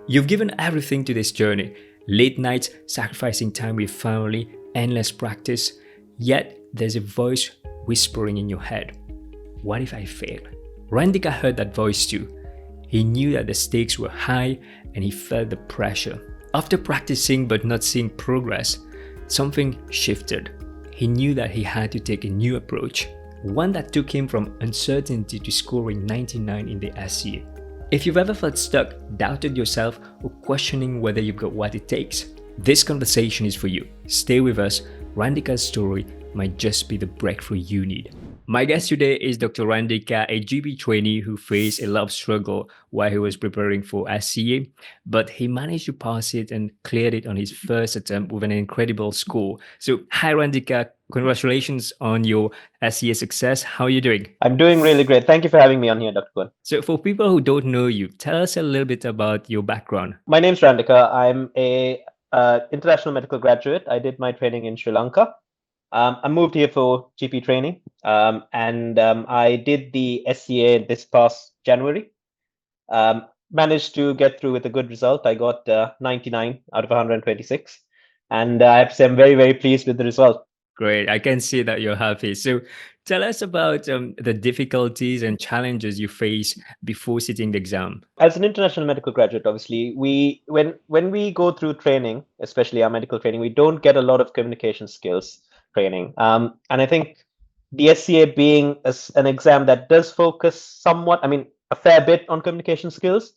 You've given everything to this journey, late nights, sacrificing time with family, endless practice, yet there's a voice whispering in your head. What if I fail? Randika heard that voice too. He knew that the stakes were high and he felt the pressure. After practicing but not seeing progress, something shifted. He knew that he had to take a new approach, one that took him from uncertainty to scoring 99 in the SCA. If you've ever felt stuck, doubted yourself, or questioning whether you've got what it takes, this conversation is for you. Stay with us. Randika's story might just be the breakthrough you need. My guest today is Dr. Randika, a GP trainee who faced a lot of struggle while he was preparing for SCA, but he managed to pass it and cleared it on his first attempt with an incredible score. So, hi Randika, congratulations on your SCA success. How are you doing? I'm doing really great. Thank you for having me on here, Dr. Kwun. So, for people who don't know you, tell us a little bit about your background. My name's Randika. I'm a international medical graduate. I did my training in Sri Lanka. I moved here for GP training, and I did the SCA this past January. Managed to get through with a good result. I got 99 out of 126, and I have to say I'm very, very pleased with the result. Great. I can see that you're happy. So tell us about the difficulties and challenges you face before sitting the exam. As an international medical graduate, obviously, when we go through training, especially our medical training, we don't get a lot of communication skills training. And I think the SCA being an exam that does focus somewhat, I mean, a fair bit on communication skills,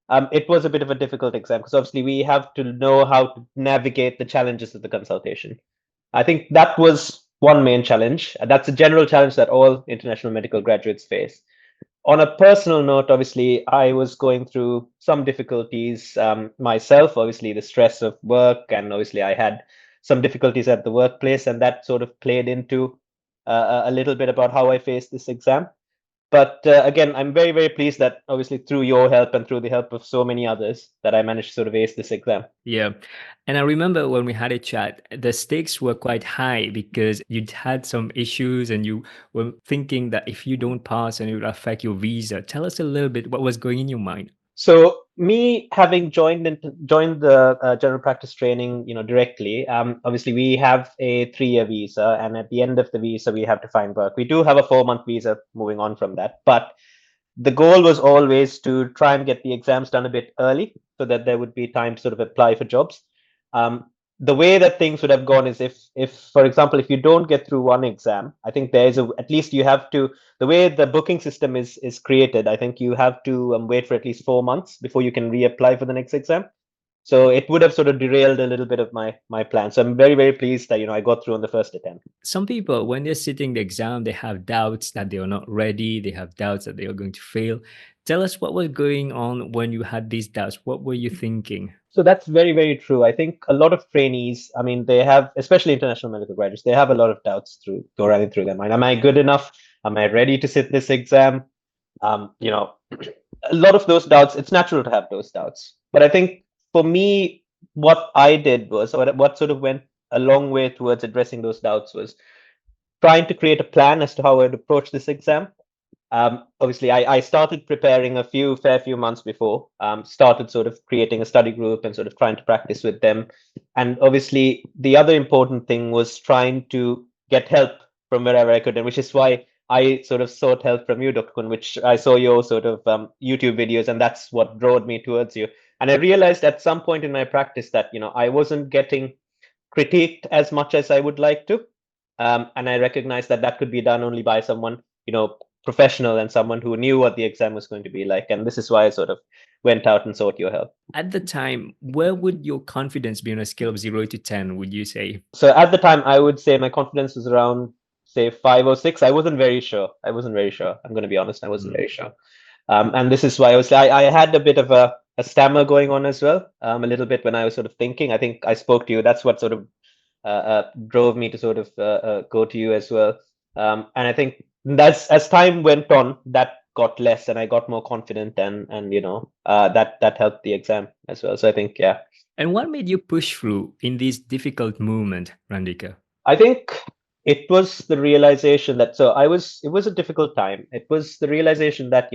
it was a bit of a difficult exam because obviously we have to know how to navigate the challenges of the consultation. I think that was one main challenge. That's a general challenge that all international medical graduates face. On a personal note, obviously, I was going through some difficulties myself, obviously, the stress of work, and obviously, I had some difficulties at the workplace, and that sort of played into a little bit about how I faced this exam. But again, I'm very, very pleased that obviously through your help and through the help of so many others that I managed to sort of ace this exam. Yeah. And I remember when we had a chat, the stakes were quite high because you'd had some issues and you were thinking that if you don't pass and it would affect your visa. Tell us a little bit what was going in your mind. So me having joined the general practice training, directly. Obviously, we have a 3-year visa, and at the end of the visa, we have to find work. We do have a 4-month visa. Moving on from that, but the goal was always to try and get the exams done a bit early, so that there would be time to sort of apply for jobs. Um, the way that things would have gone is if for example, if you don't get through one exam, I think there is at least you have to, the way the booking system is created, I think you have to wait for at least 4 months before you can reapply for the next exam. So it would have sort of derailed a little bit of my plan. So I'm very, very pleased that I got through on the first attempt. Some people, when they're sitting the exam, they have doubts that they are not ready. They have doubts that they are going to fail. Tell us what was going on when you had these doubts. What were you thinking? So that's very, very true. I think a lot of trainees, I mean, they have, especially international medical graduates, they have a lot of doubts running through their mind. Am I good enough? Am I ready to sit this exam? A lot of those doubts, it's natural to have those doubts. But I think for me, what I did was, or what sort of went a long way towards addressing those doubts was trying to create a plan as to how I'd approach this exam. Obviously, I started preparing a fair few months before, started sort of creating a study group and sort of trying to practice with them. And obviously, the other important thing was trying to get help from wherever I could, and which is why I sort of sought help from you, Dr. Kwun, which I saw your sort of YouTube videos, and that's what drove me towards you. And I realized at some point in my practice that, I wasn't getting critiqued as much as I would like to. And I recognized that that could be done only by someone, professional and someone who knew what the exam was going to be like. And this is why I sort of went out and sought your help. At the time, where would your confidence be on a scale of 0 to 10, would you say? So at the time, I would say my confidence was around, say, 5 or 6. I wasn't very sure. I'm going to be honest. I wasn't very sure. And this is why I had a bit of a stammer going on as well, a little bit when I was sort of thinking. I think I spoke to you. That's what sort of drove me to sort of go to you as well. And I think that's, as time went on, that got less, and I got more confident, and that helped the exam as well. So I think, yeah. And what made you push through in this difficult moment, Randika? I think it was the realization that it was a difficult time. It was the realization that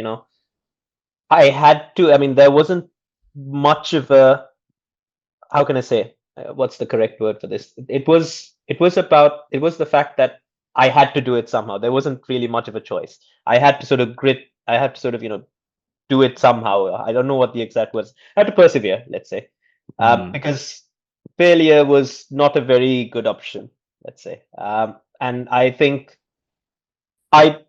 I had to. I mean, there wasn't much of a, how can I say, what's the correct word for this? It was the fact that I had to do it somehow. There wasn't really much of a choice. I had to sort of grit. I had to sort of, do it somehow. I don't know what the exact was. I had to persevere, let's say, Mm. because failure was not a very good option, let's say. And I think I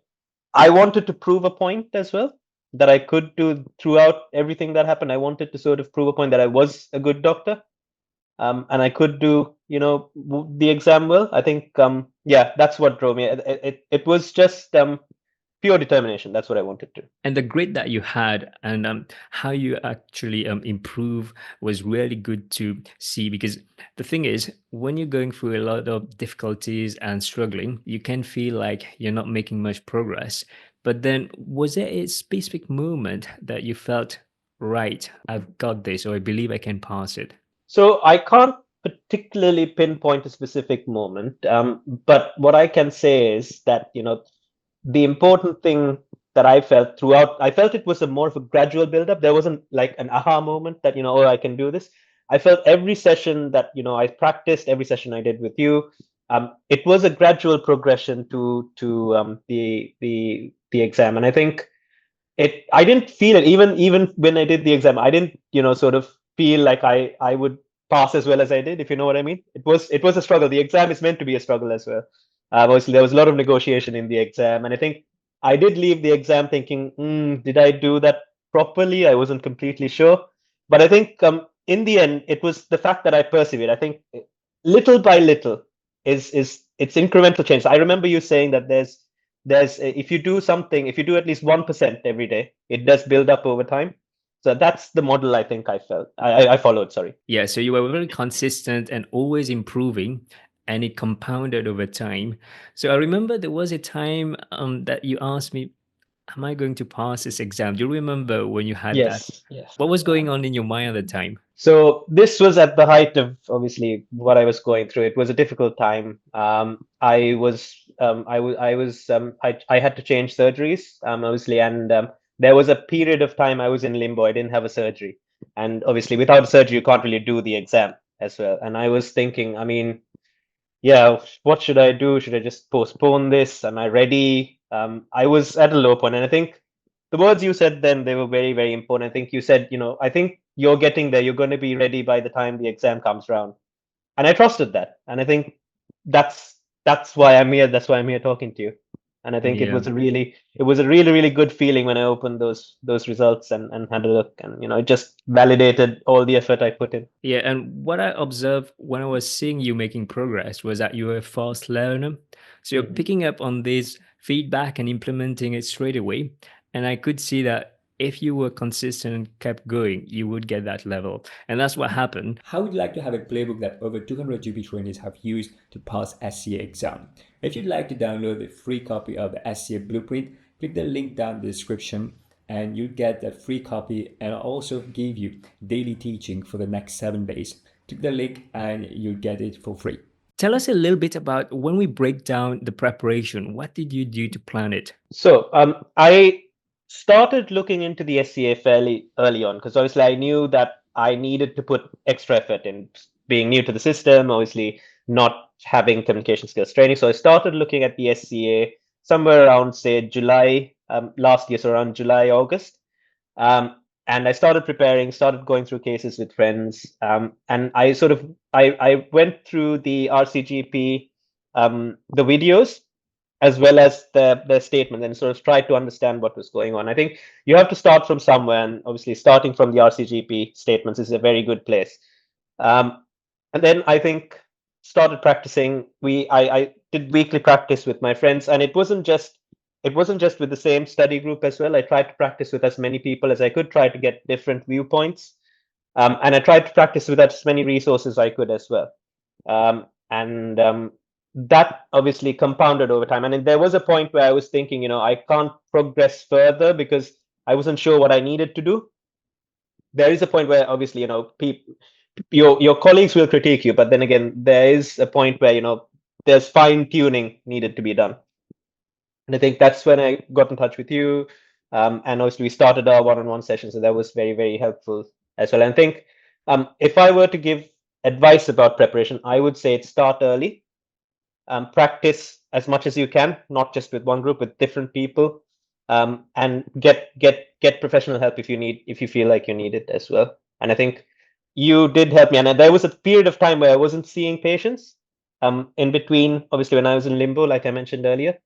I wanted to prove a point as well that I could do throughout everything that happened. I wanted to sort of prove a point that I was a good doctor, and I could do, the exam well. I think, yeah, that's what drove me. It was just pure determination. That's what I wanted to. And the grit that you had and how you actually improve was really good to see, because the thing is, when you're going through a lot of difficulties and struggling, you can feel like you're not making much progress. But then, was there a specific moment that you felt, right, I've got this, or I believe I can pass it? So I can't particularly pinpoint a specific moment, but what I can say is that, the important thing that I felt throughout, I felt it was a more of a gradual build-up. There wasn't like an aha moment that, oh, I can do this. I felt every session that, I practiced, every session I did with you, it was a gradual progression to the exam. And I think I didn't feel it even when I did the exam. I didn't, sort of feel like I would pass as well as I did, if you know what I mean. It was a struggle. The exam is meant to be a struggle as well. Obviously there was a lot of negotiation in the exam, and I think I did leave the exam thinking, did I do that properly? I wasn't completely sure, but I think, in the end it was the fact that I persevered. I think, little by little is it's incremental change. I remember you saying that if you do something, if you do at least 1% every day, it does build up over time. So that's the model I think I felt I followed. Sorry. Yeah, so you were very consistent and always improving, and it compounded over time. So I remember there was a time that you asked me, am I going to pass this exam? Do you remember when you had that? Yes, yes. What was going on in your mind at the time? So this was at the height of obviously what I was going through. It was a difficult time. I had to change surgeries, obviously, and there was a period of time I was in limbo. I didn't have a surgery, and obviously, without a surgery, you can't really do the exam as well. And I was thinking, I mean, yeah, what should I do? Should I just postpone this? Am I ready? I was at a low point, and I think the words you said then, they were very, very important. I think you said, I think you're getting there. You're going to be ready by the time the exam comes around, and I trusted that. And I think that's why I'm here. That's why I'm here talking to you. And I think Yeah. it was a really, really good feeling when I opened those results and had a look, and it just validated all the effort I put in. Yeah, and what I observed when I was seeing you making progress was that you were a fast learner. So you're Mhm. picking up on this feedback and implementing it straight away. And I could see that if you were consistent and kept going, you would get that level. And that's what happened. How would you like to have a playbook that over 200 GP trainees have used to pass SCA exam? If you'd like to download the free copy of the SCA blueprint, click the link down in the description and you get that free copy, and I'll also give you daily teaching for the next 7 days. Click the link and you get it for free. Tell us a little bit about when we break down the preparation, what did you do to plan it? So, I started looking into the SCA fairly early on because obviously I knew that I needed to put extra effort in, being new to the system, obviously not having communication skills training. So I started looking at the SCA somewhere around, say, July, last year, so around July, August. And I started preparing, started going through cases with friends, and I went through the RCGP, the videos, as well as the statement, and sort of tried to understand what was going on. I think you have to start from somewhere, and obviously starting from the RCGP statements is a very good place. Um, and then I think started practicing. I did weekly practice with my friends, and it wasn't just with the same study group as well. I tried to practice with as many people as I could, try to get different viewpoints, and I tried to practice with as many resources I could as well. And that obviously compounded over time. And then there was a point where I was thinking, I can't progress further because I wasn't sure what I needed to do. There is a point where obviously, people, your colleagues will critique you, but then again, there is a point where there's fine tuning needed to be done. And I think that's when I got in touch with you. And obviously we started our one-on-one sessions, so that was very, very helpful. as well. And I think if I were to give advice about preparation, I would say start early, practice as much as you can, not just with one group, with different people, and get professional help if you feel like you need it as well. And I think you did help me. And there was a period of time where I wasn't seeing patients, in between, obviously, when I was in limbo, like I mentioned earlier.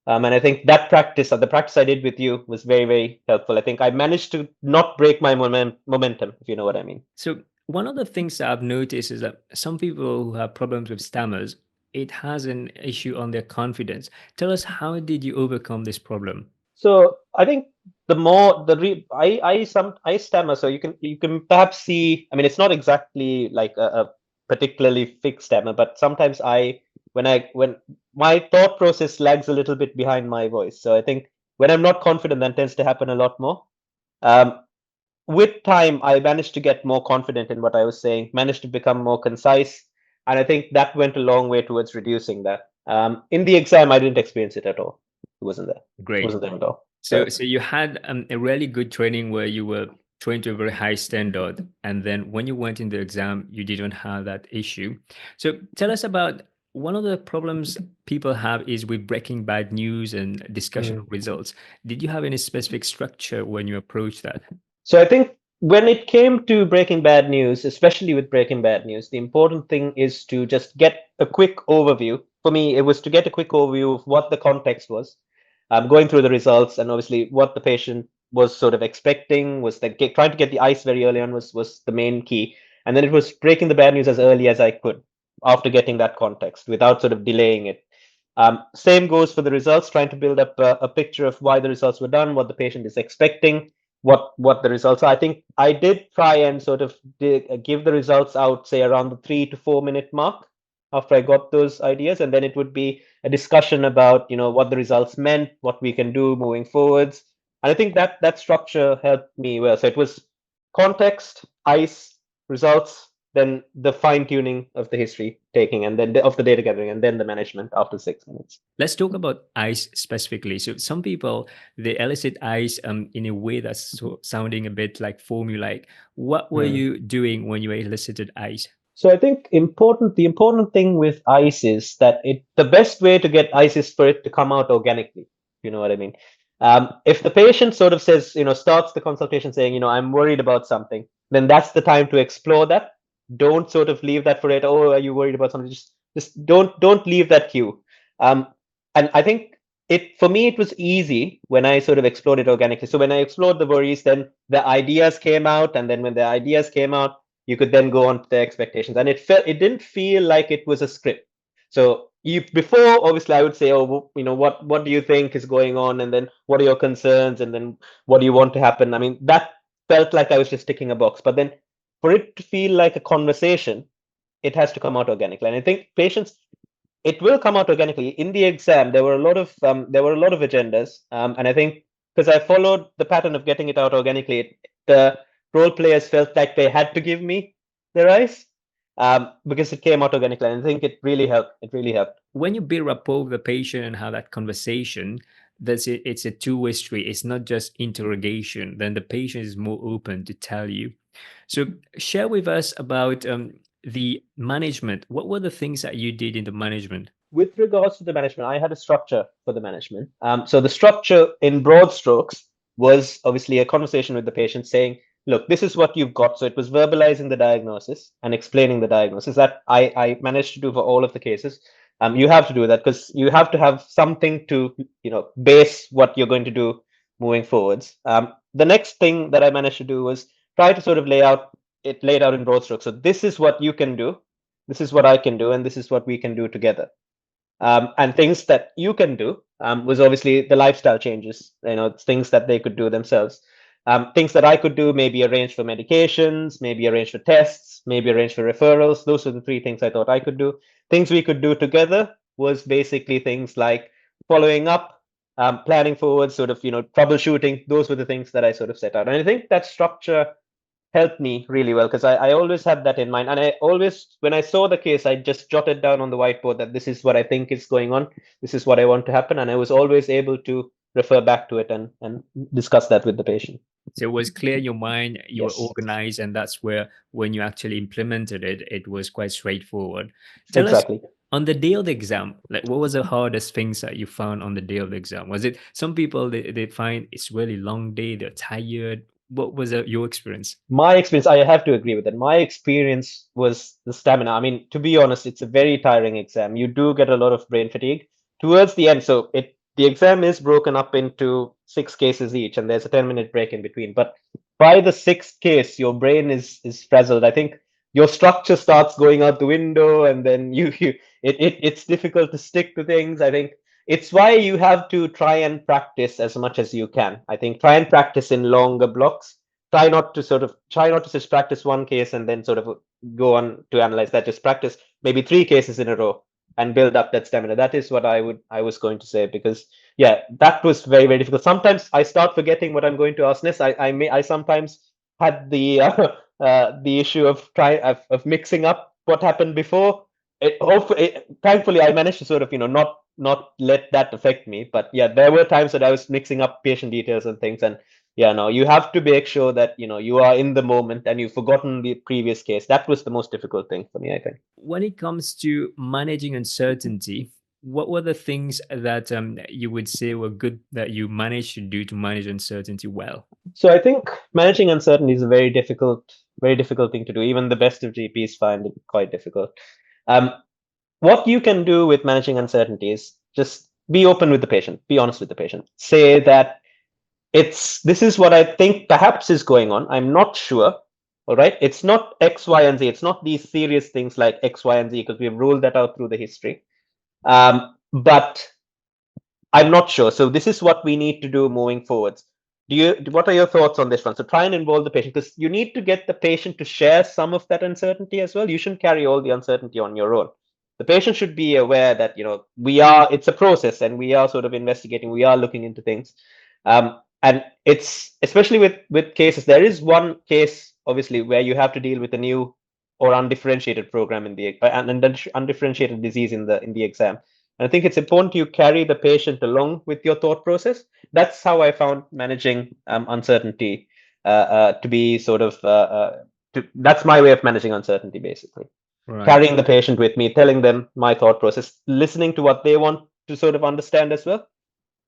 And I think that practice, or the practice I did with you, was very, very helpful. I think I managed to not break my momentum, if you know what I mean. So one of the things that I've noticed is that some people who have problems with stammers, it has an issue on their confidence. Tell us, how did you overcome this problem? So I think the more the re I stammer, so you can perhaps see. I mean, it's not exactly like a particularly fixed stammer, but sometimes when my thought process lags a little bit behind my voice. So I think when I'm not confident, that tends to happen a lot more. Um, with time, I managed to get more confident in what I was saying, managed to become more concise, and I think that went a long way towards reducing that. In the exam, I didn't experience it at all. It wasn't there. It Great. wasn't there at all. So, so you had a really good training where you were trained to a very high standard, and then when you went in the exam, you didn't have that issue. So, tell us about one of the problems people have is with breaking bad news and discussion Mm. of results. Did you have any specific structure when you approached that? So I think when it came to Breaking Bad News, especially with Breaking Bad News, the important thing is to just get a quick overview. For me, it was to get a quick overview of what the context was, going through the results, and obviously what the patient was sort of expecting. Was that trying to get the ice very early on was the main key, and then it was breaking the bad news as early as I could after getting that context without sort of delaying it. Same goes for the results, trying to build up a picture of why the results were done, what the patient is expecting, what the results are. I think I did try and sort of give the results out, say around the 3 to 4 minute mark after I got those ideas, and then it would be a discussion about what the results meant, what we can do moving forwards. And I think that structure helped me well. So it was context, ice, results, then the fine tuning of the history taking, and then of the data gathering, and then the management after 6 minutes. Let's talk about ice specifically. So some people they elicit ice in a way that's sounding a bit like formulaic. What were Hmm. you doing when you elicited ice? So I think the important thing with ice is that the best way to get ice is for it to come out organically. You know what I mean? If the patient sort of says, starts the consultation saying, I'm worried about something, then that's the time to explore that. Don't sort of leave that for it. Oh, are you worried about something? Just don't leave that cue. Um, and I think for me it was easy when I sort of explored it organically. So when I explored the worries, then the ideas came out, and then when the ideas came out, you could then go on to the expectations, and it didn't feel like it was a script. So you before, obviously, I would say, oh, what do you think is going on, and then what are your concerns, and then what do you want to happen. I mean, that felt like I was just ticking a box. But then for it to feel like a conversation, it has to come out organically. And I think patients, it will come out organically. In the exam, there were a lot of agendas, and I think because I followed the pattern of getting it out organically, the role players felt like they had to give me their eyes, because it came out organically. And I think it really helped. It really helped. When you build rapport with the patient and have that conversation, that's it. It's a two-way street. It's not just interrogation. Then the patient is more open to tell you. So share with us about the management. What were the things that you did in the management? With regards to the management, I had a structure for the management. So the structure in broad strokes was obviously a conversation with the patient saying, look, this is what you've got. So it was verbalizing the diagnosis and explaining the diagnosis that I managed to do for all of the cases. You have to do that because you have to have something to, base what you're going to do moving forwards. The next thing that I managed to do was try to sort of laid out in broad strokes. So this is what you can do. This is what I can do, and this is what we can do together. And things that you can do was obviously the lifestyle changes, things that they could do themselves. Things that I could do, maybe arrange for medications, maybe arrange for tests, maybe arrange for referrals. Those are the three things I thought I could do. Things we could do together was basically things like following up, planning forward, sort of, troubleshooting. Those were the things that I sort of set out. And I think that structure helped me really well because I always had that in mind. And I always, when I saw the case, I just jotted down on the whiteboard that this is what I think is going on. This is what I want to happen. And I was always able to refer back to it and discuss that with the patient. So it was clear in your mind, you were Yes, organized, and that's where, when you actually implemented it, it was quite straightforward. Tell us, exactly. on the day of the exam, like what was the hardest things that you found on the day of the exam? Was it some people they find it's really long day, they're tired? What was your experience? My experience, I have to agree with that. My experience was the stamina. I mean, to be honest, it's a very tiring exam. You do get a lot of brain fatigue towards the end. So the exam is broken up into 6 cases each, and there's a 10-minute break in between. But by the sixth case, your brain is frazzled. I think your structure starts going out the window, and then it's difficult to stick to things. I think it's why you have to try and practice as much as you can. I think try and practice in longer blocks. Try not to just practice one case and then sort of go on to analyze that. Just practice maybe 3 cases in a row and build up that stamina. That is what I was going to say, because yeah, that was very, very difficult. Sometimes I start forgetting what I'm going to ask next. I sometimes had the issue of mixing up what happened before. Thankfully, I managed to sort of not let that affect me. But yeah, there were times that I was mixing up patient details and things, and yeah, no, you have to make sure that you are in the moment and you've forgotten the previous case. That was the most difficult thing for me, I think. When it comes to managing uncertainty, what were the things that you would say were good that you managed to do to manage uncertainty well? So I think managing uncertainty is a very difficult thing to do. Even the best of GPs find it quite difficult. Um, what you can do with managing uncertainty is just be open with the patient, be honest with the patient. Say that this is what I think perhaps is going on. I'm not sure. All right. It's not X, Y, and Z. It's not these serious things like X, Y, and Z, because we've ruled that out through the history. But I'm not sure. So this is what we need to do moving forwards. What are your thoughts on this one? So try and involve the patient, because you need to get the patient to share some of that uncertainty as well. You shouldn't carry all the uncertainty on your own. The patient should be aware that it's a process, and we are sort of investigating, we are looking into things. And it's especially with cases. There is one case obviously where you have to deal with a new or undifferentiated program in the undifferentiated disease in the exam. And I think it's important you carry the patient along with your thought process. That's how I found managing uncertainty to be sort of. That's my way of managing uncertainty, basically. Right. Carrying the patient with me, telling them my thought process, listening to what they want to sort of understand as well.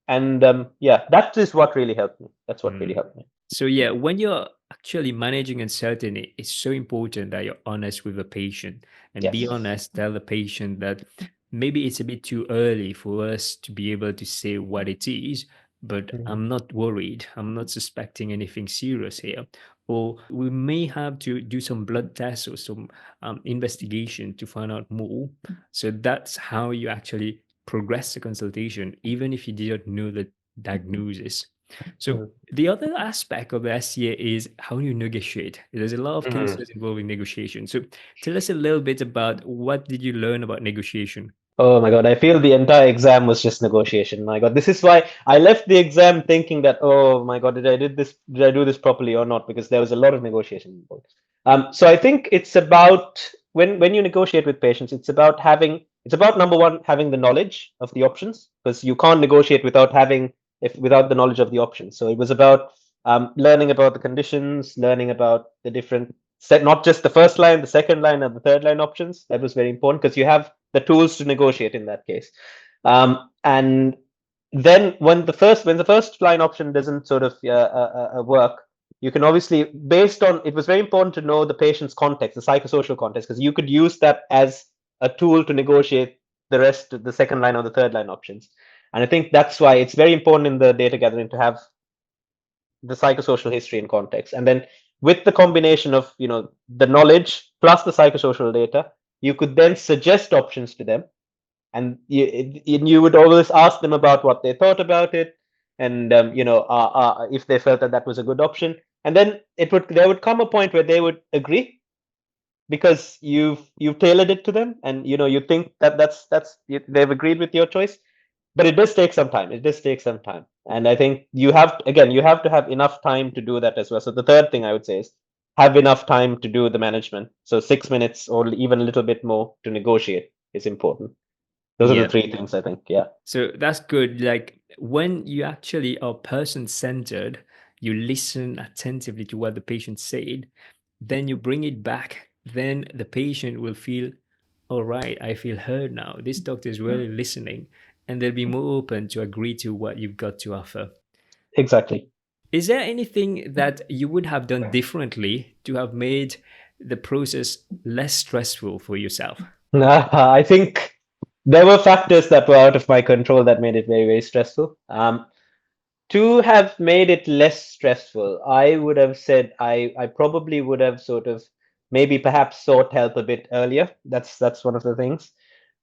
And yeah, that is what really helped me. That's what really Mm. helped me. So yeah, when you're actually managing uncertainty, it's so important that you're honest with the patient and be Yes. honest, tell the patient that maybe it's a bit too early for us to be able to say what it is, but Mhm. I'm not worried. I'm not suspecting anything serious here. Or we may have to do some blood tests or some investigation to find out more. So that's how you actually progress the consultation, even if you didn't know the diagnosis. So Mhm. the other aspect of the SCA is how you negotiate. There's a lot of Mhm. cases involving negotiation. So tell us a little bit about what did you learn about negotiation? Oh my God, I feel the entire exam was just negotiation. My God, this is why I left the exam thinking that, oh my God, did I do this properly or not? Because there was a lot of negotiation involved. So I think it's about when you negotiate with patients, it's about number one, having the knowledge of the options, because you can't negotiate without the knowledge of the options. So it was about learning about the conditions, learning about the different set, not just the first line, the second line, and the third line options. That was very important, because you have the tools to negotiate in that case. And then when the first line option doesn't sort of work, you can obviously, based on, it was very important to know the patient's context, the psychosocial context, because you could use that as a tool to negotiate the rest, the second line or the third line options. And I think that's why it's very important in the data gathering to have the psychosocial history and context. And then with the combination of the knowledge plus the psychosocial data, you could then suggest options to them, and you would always ask them about what they thought about it, and if they felt that that was a good option. And then there would come a point where they would agree, because you've tailored it to them, and you think that they've agreed with your choice. But it does take some time. It does take some time. And I think you have to have enough time to do that as well. So the third thing I would say is have enough time to do the management. So 6 minutes or even a little bit more to negotiate is important. Those are the Yeah. three things, I think. Yeah. So that's good. Like when you actually are person centered, you listen attentively to what the patient said, then you bring it back. Then the patient will feel, all right, I feel heard now. This doctor is really listening, and they'll be more open to agree to what you've got to offer. Exactly. Is there anything that you would have done differently to have made the process less stressful for yourself? I think there were factors that were out of my control that made it very, very stressful. To have made it less stressful, I would have said I probably would have sort of maybe perhaps sought help a bit earlier. That's one of the things.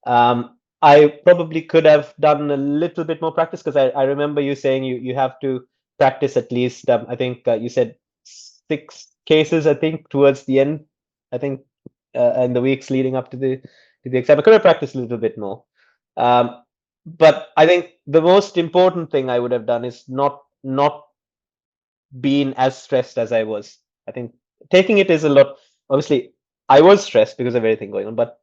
I probably could have done a little bit more practice because I remember you saying you have to practice at least I think you said 6 cases I think towards the end I think in the weeks leading up to the exam. I could have practiced a little bit more. Um, but I think the most important thing I would have done is not being as stressed as I was. I think taking it is a lot. Obviously, I was stressed because of everything going on, but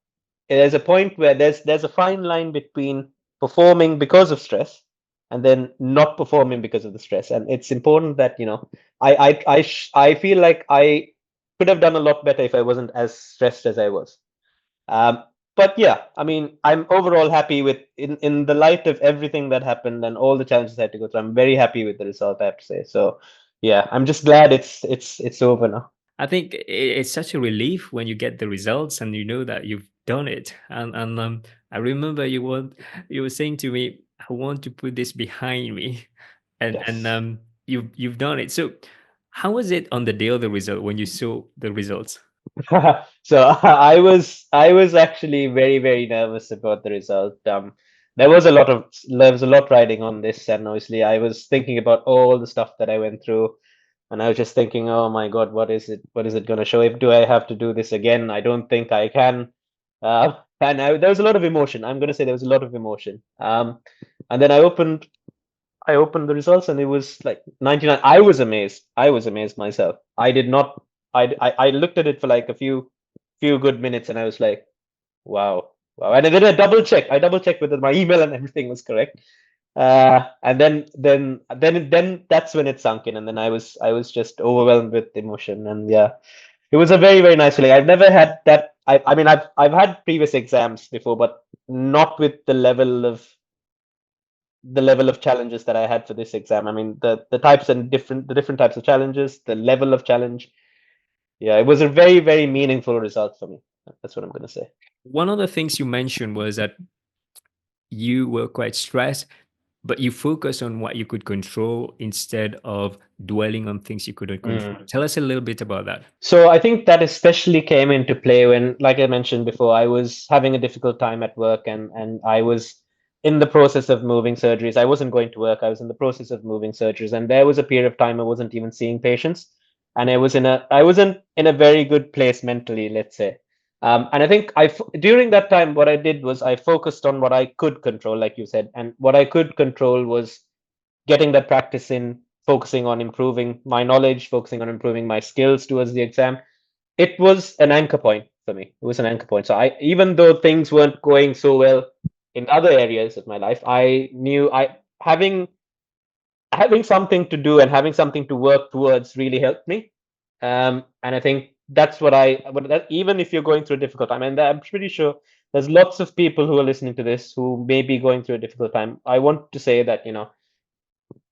there's a point where there's a fine line between performing because of stress and then not performing because of the stress. And it's important that I feel like I could have done a lot better if I wasn't as stressed as I was. Um, but yeah, I mean, I'm overall happy with in the light of everything that happened and all the challenges I had to go through. I'm very happy with the result, I have to say. So yeah, I'm just glad it's over now. I think it's such a relief when you get the results and you know that you've done it. And I remember you were saying to me, "I want to put this behind me," and Yes. you've done it. So, how was it on the day of the result when you saw the results? So I was actually very, very nervous about the result. There was a lot riding on this, and obviously I was thinking about all the stuff that I went through, and I was just thinking, oh my God, what is it? What is it going to show? If do I have to do this again? I don't think I can. There was a lot of emotion. I'm going to say there was a lot of emotion. And then I opened the results and it was like 99. I was amazed. I was amazed myself. I did not. I looked at it for like a few good minutes and I was like, wow, wow. And then I double checked. I double checked whether my email and everything was correct. And then that's when it sunk in, and then I was just overwhelmed with emotion, and yeah, it was a very, very nice feeling. I've never had that. I mean, I've had previous exams before, but not with the level of challenges that I had for this exam. I mean, the different types of challenges, the level of challenge. Yeah, it was a very, very meaningful result for me. That's what I'm going to say. One of the things you mentioned was that you were quite stressed, but you focus on what you could control instead of dwelling on things you couldn't control. Mm. Tell us a little bit about that. So I think that especially came into play when, like I mentioned before, I was having a difficult time at work, and I was in the process of moving surgeries. I wasn't going to work. I was in the process of moving surgeries, and there was a period of time I wasn't even seeing patients, and I wasn't in a very good place mentally, let's say. And I think during that time, what I did was I focused on what I could control, like you said, and what I could control was getting that practice in, focusing on improving my knowledge, focusing on improving my skills towards the exam. It was an anchor point for me. It was an anchor point. So even though things weren't going so well in other areas of my life, I knew having something to do and having something to work towards really helped me. And I think that's even if you're going through a difficult time, and I'm pretty sure there's lots of people who are listening to this who may be going through a difficult time. I want to say that,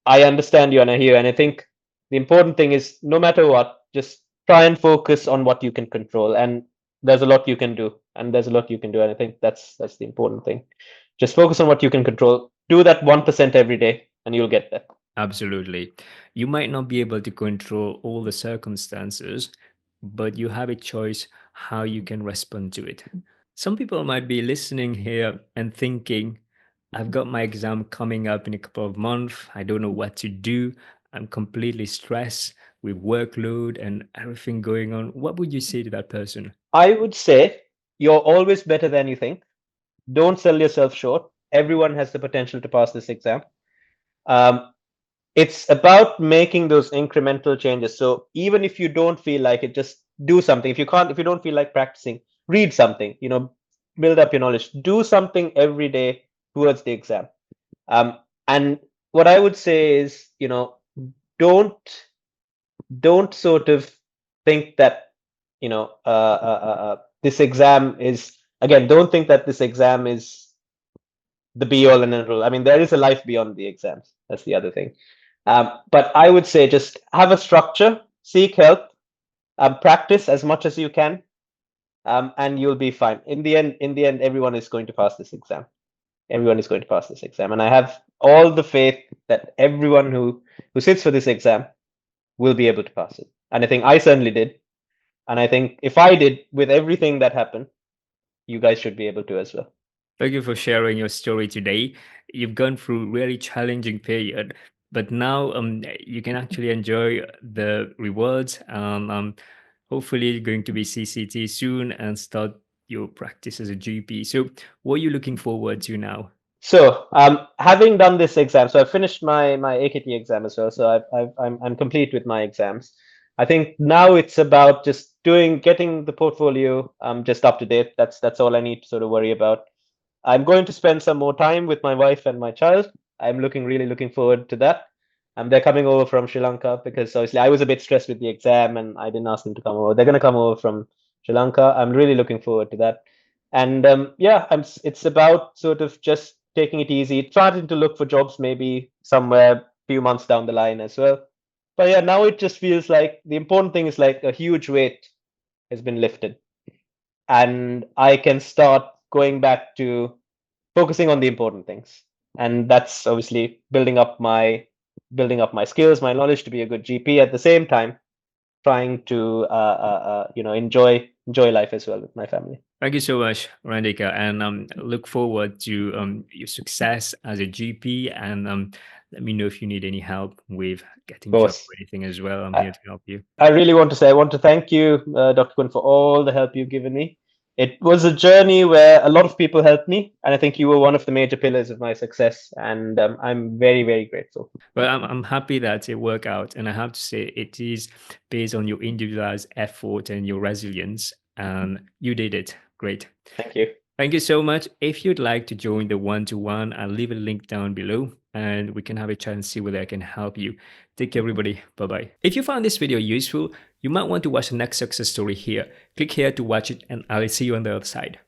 I understand you and I hear you, and I think the important thing is no matter what, just try and focus on what you can control. And there's a lot you can do, and I think that's the important thing. Just focus on what you can control. Do that 1% every day, and you'll get there. Absolutely. You might not be able to control all the circumstances, but you have a choice how you can respond to it. Some people might be listening here and thinking, I've got my exam coming up in a couple of months. I don't know what to do. I'm completely stressed with workload and everything going on. What would you say to that person? I would say you're always better than you think. Don't sell yourself short. Everyone has the potential to pass this exam. Um, it's about making those incremental changes. So even if you don't feel like it, just do something. If you don't feel like practicing, read something. build up your knowledge. Do something every day towards the exam. And what I would say is, don't don't sort of think that this exam is, again, don't think that this exam is the be all and end all. I mean, there is a life beyond the exams. That's the other thing. But I would say just have a structure, seek help, practice as much as you can, and you'll be fine. In the end, everyone is going to pass this exam. Everyone is going to pass this exam, and I have all the faith that everyone who sits for this exam will be able to pass it. And I think I certainly did. And I think if I did with everything that happened, you guys should be able to as well. Thank you for sharing your story today. You've gone through really challenging period, but now you can actually enjoy the rewards. Hopefully, you're going to be CCT soon and start your practice as a GP. So, what are you looking forward to now? So, having done this exam, so I finished my AKT exam as well. So I'm complete with my exams. I think now it's about just getting the portfolio just up to date. That's all I need to sort of worry about. I'm going to spend some more time with my wife and my child. I'm really looking forward to that. They're coming over from Sri Lanka because obviously I was a bit stressed with the exam and I didn't ask them to come over. They're going to come over from Sri Lanka. I'm really looking forward to that. And yeah, it's about sort of just taking it easy, starting to look for jobs maybe somewhere a few months down the line as well. But yeah, now it just feels like the important thing is like a huge weight has been lifted and I can start going back to focusing on the important things. And that's obviously building up my skills, my knowledge to be a good GP at the same time, trying to enjoy life as well with my family. Thank you so much, Randika, and look forward to your success as a GP. And let me know if you need any help with getting Of job course. or anything as well. I'm I, here to help you. I really want to say I want to thank you, Dr. Kwun, for all the help you've given me. It was a journey where a lot of people helped me, and I think you were one of the major pillars of my success, and I'm very, very grateful. But I'm happy that it worked out, and I have to say it is based on your individualized effort and your resilience, and you did it. Great. Thank you. Thank you so much. If you'd like to join the one-to-one, I'll leave a link down below and we can have a chat and see whether I can help you. Take care, everybody. Bye-bye. If you found this video useful, you might want to watch the next success story here. Click here to watch it and I'll see you on the other side.